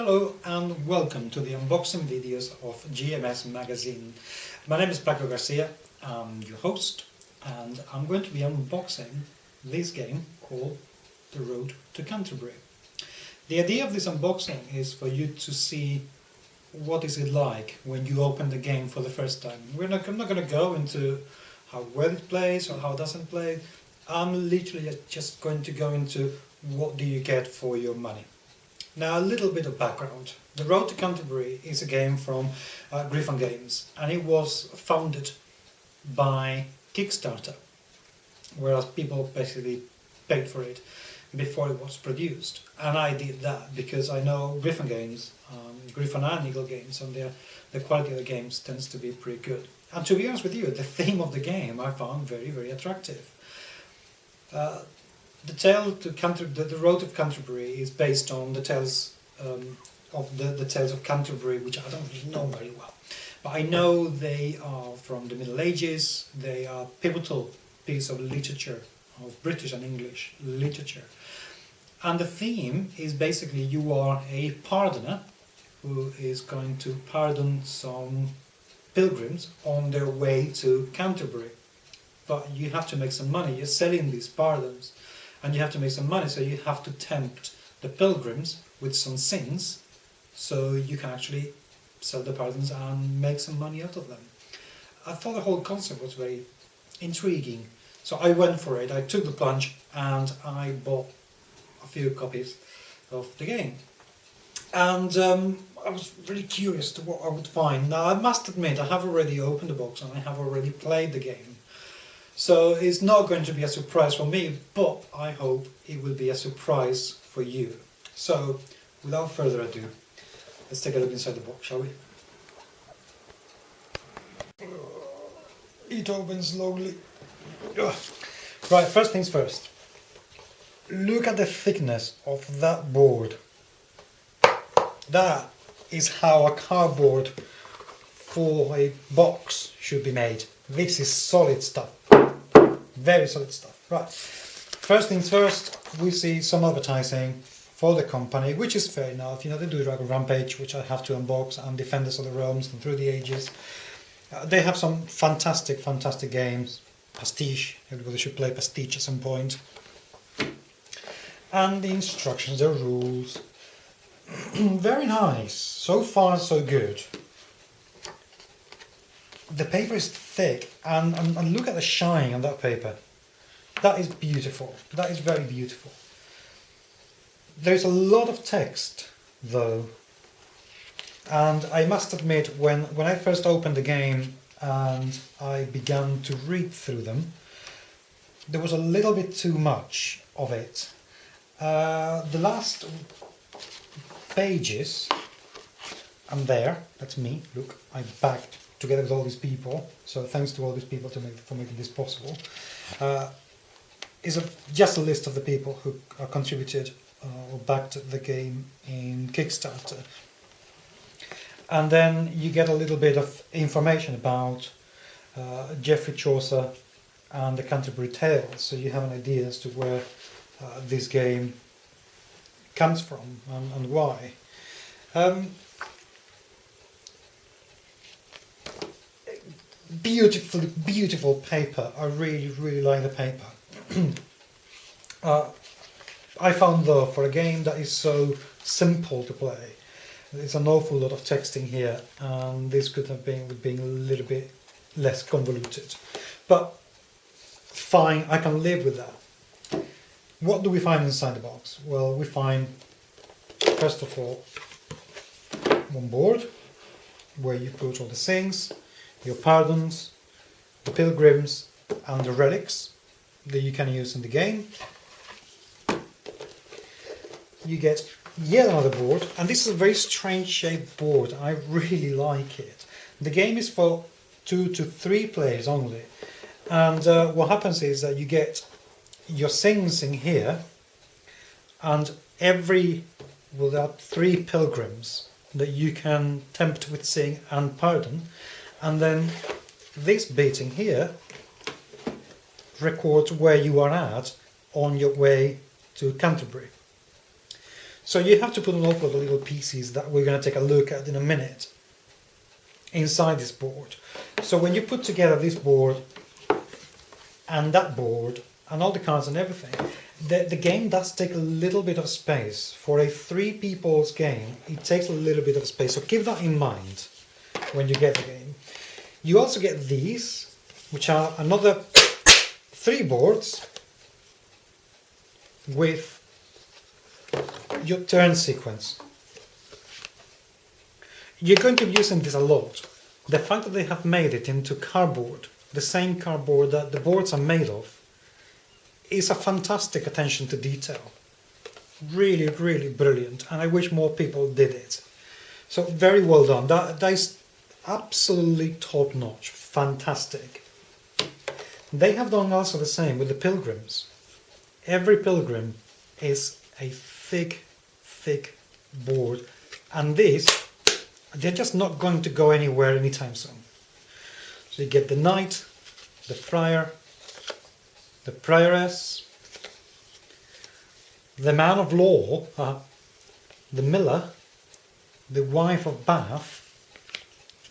Hello and welcome to the unboxing videos of GMS Magazine. My name is Paco Garcia, I'm your host, and I'm going to be unboxing this game called The Road to Canterbury. The idea of this unboxing is for you to see what is it like when you open the game for the first time. I'm not going to go into how well it plays or how it doesn't play. I'm literally just going to go into what do you get for your money. Now, a little bit of background. The Road to Canterbury is a game from Griffon Games, and it was founded by Kickstarter, whereas people basically paid for it before it was produced. And I did that because I know Griffon Games, Griffon and Eagle Games, and the quality of the games tends to be pretty good. And to be honest with you, the theme of the game I found very, very attractive. The Road of Canterbury is based on the tales of the tales of Canterbury, which I don't really know very well. But I know they are from the Middle Ages. They are pivotal piece of literature, of British and English literature. And the theme is basically you are a pardoner who is going to pardon some pilgrims on their way to Canterbury. But you have to make some money. You're selling these pardons. And you have to make some money, so you have to tempt the pilgrims with some sins, so you can actually sell the pardons and make some money out of them. I thought the whole concept was very intriguing, so I went for it. I took the plunge and I bought a few copies of the game. And I was really curious to what I would find. Now, I must admit, I have already opened the box and I have already played the game. So it's not going to be a surprise for me, but I hope it will be a surprise for you. So, without further ado, let's take a look inside the box, shall we? It opens slowly. Right, first things first. Look at the thickness of that board. That is how a cardboard for a box should be made. This is solid stuff. Very solid stuff. Right. First things first, we see some advertising for the company, which is fair enough. You know, they do Dragon Rampage, which I have to unbox, and Defenders of the Realms and Through the Ages. They have some fantastic, fantastic games. Pastiche. Everybody should play Pastiche at some point. And the instructions, the rules. Very nice. So far, so good. The paper is thick, and look at the shine on that paper. That is beautiful. That is very beautiful. There's a lot of text, though. And I must admit, when I first opened the game and I began to read through them, there was a little bit too much of it. The last pages, I'm there, that's me, look, I'm back together with all these people, so thanks to all these people for making this possible, is just a list of the people who contributed or backed the game in Kickstarter. And then you get a little bit of information about Geoffrey Chaucer and the Canterbury Tales, so you have an idea as to where this game comes from and why. Beautiful paper. I really like the paper. I found, though, for a game that is so simple to play, there's an awful lot of texting here, and this could have been with being a little bit less convoluted. But fine, I can live with that. What do we find inside the box? Well, we find, first of all, one board where you put all the things, your pardons, the pilgrims, and the relics that you can use in the game. You get yet another board, and this is a very strange shaped board. I really like it. The game is for 2 to 3 players only, and what happens is that you get your things in here, and there are 3 pilgrims that you can tempt with sing and pardon. And then this bit in here records where you are at on your way to Canterbury. So you have to put an awful lot of little pieces that we're going to take a look at in a minute inside this board. So when you put together this board and that board and all the cards and everything, the game does take a little bit of space. For a 3 people's game, it takes a little bit of space. So keep that in mind when you get the game. You also get these, which are another 3 boards with your turn sequence. You're going to be using this a lot. The fact that they have made it into cardboard, the same cardboard that the boards are made of, is a fantastic attention to detail. Really, really brilliant, and I wish more people did it. So very well done. That is absolutely top notch, fantastic. They have done also the same with the pilgrims. Every pilgrim is a thick board, and they're just not going to go anywhere anytime soon. So you get the knight, the friar, the prioress, the man of law, the miller, the wife of Bath,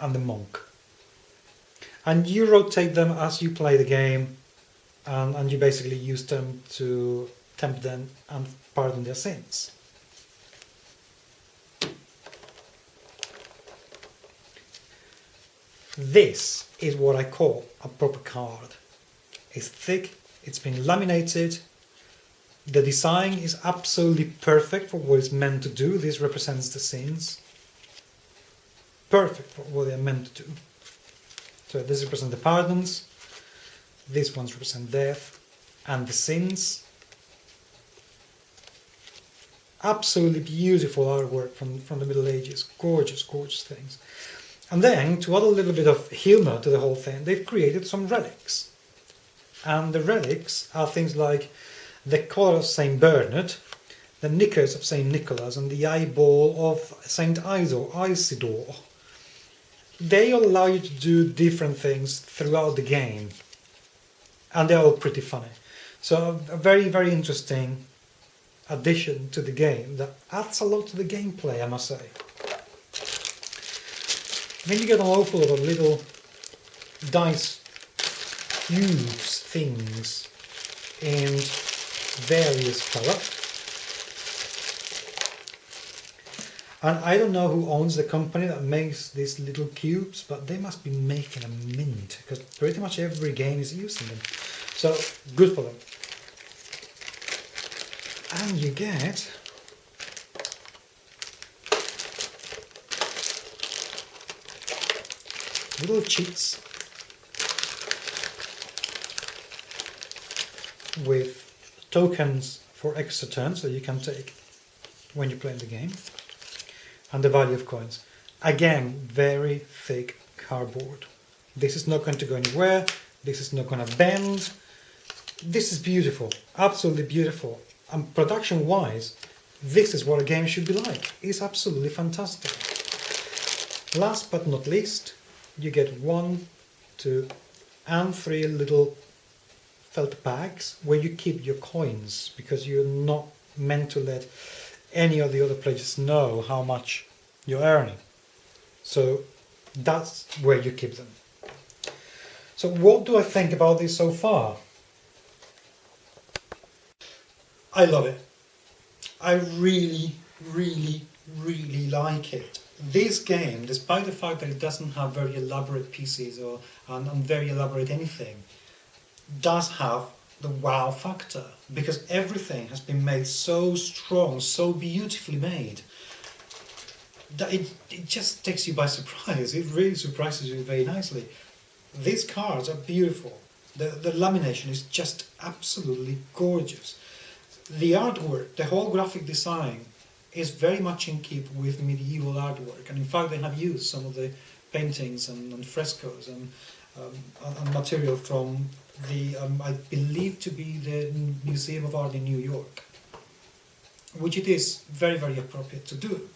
and the monk. And you rotate them as you play the game, and you basically use them to tempt them and pardon their sins. This is what I call a proper card. It's thick, it's been laminated, the design is absolutely perfect for what it's meant to do. This represents the sins. Perfect for what they're meant to do. So this represents the pardons, these ones represent death and the sins. Absolutely beautiful artwork from the Middle Ages. Gorgeous, gorgeous things. And then, to add a little bit of humour to the whole thing, they've created some relics. And the relics are things like the collar of St. Bernard, the knickers of St. Nicholas, and the eyeball of St. Isidore. They all allow you to do different things throughout the game. And they're all pretty funny. So a very, very interesting addition to the game that adds a lot to the gameplay, I must say. Then you get an awful lot of little dice cubes things in various colours. And I don't know who owns the company that makes these little cubes, but they must be making a mint, because pretty much every game is using them. So, good for them. And you get little cheats with tokens for extra turns that you can take when you play the game, and the value of coins. Again, very thick cardboard. This is not going to go anywhere, this is not going to bend. This is beautiful, absolutely beautiful. And production wise, this is what a game should be like. It's absolutely fantastic. Last but not least, you get 1, 2 and 3 little felt bags where you keep your coins, because you're not meant to let any of the other players know how much you're earning. So that's where you keep them. So what do I think about this so far? I love it. I really, really, really like it. This game, despite the fact that it doesn't have very elaborate pieces or and very elaborate anything, does have the wow factor, because everything has been made so strong, so beautifully made, that it just takes you by surprise. It really surprises you very nicely. These cards are beautiful. The lamination is just absolutely gorgeous. The artwork, the whole graphic design, is very much in keep with medieval artwork, and in fact they have used some of the paintings and frescoes and material from the, I believe to be the Museum of Art in New York, which it is very, very appropriate to do.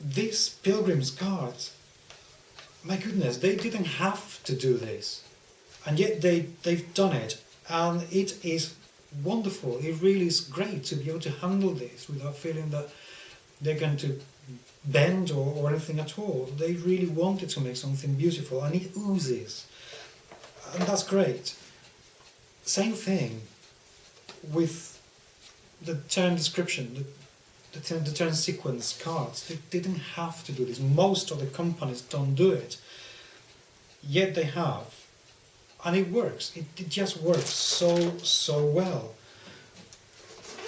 These pilgrims cards, my goodness, they didn't have to do this, and yet they've done it, and it is wonderful. It really is great to be able to handle this without feeling that they're going to bend or anything at all. They really wanted to make something beautiful, and it oozes, and that's great. Same thing with the turn description, the turn sequence cards. They didn't have to do this. Most of the companies don't do it, yet they have, and it works. It just works so well.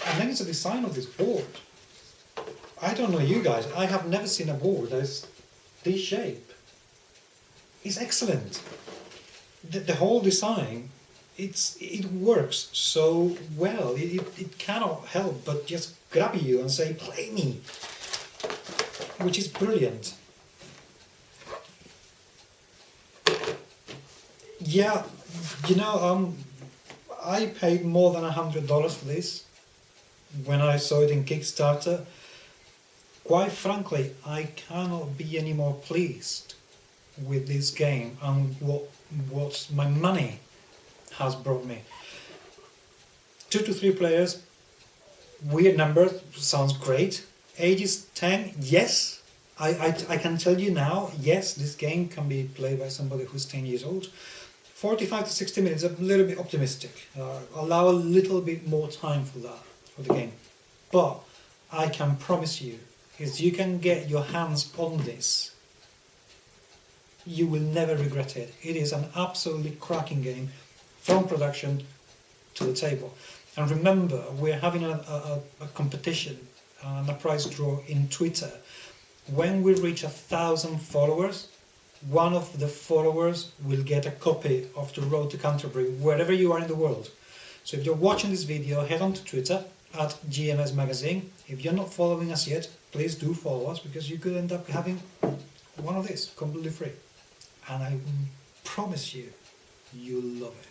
And then it's the design of this board. I don't know you guys, I have never seen a board that's this shape. It's excellent. The whole design, it works so well. It cannot help but just grab you and say, play me, which is brilliant. Yeah, I paid more than $100 for this when I saw it in Kickstarter. Quite frankly, I cannot be any more pleased with this game and what my money has brought me. 2 to 3 players, weird number, sounds great. Ages 10, yes, I can tell you now, yes, this game can be played by somebody who's 10 years old. 45 to 60 minutes, a little bit optimistic. Allow a little bit more time for that, for the game. But I can promise you, if you can get your hands on this, you will never regret it. It is an absolutely cracking game, from production to the table. And remember, we're having a competition and a prize draw in Twitter. When we reach 1,000 followers, one of the followers will get a copy of The Road to Canterbury, wherever you are in the world. So if you're watching this video, head on to Twitter at GMS Magazine. If you're not following us yet, please do follow us, because you could end up having one of these completely free. And I promise you, you'll love it.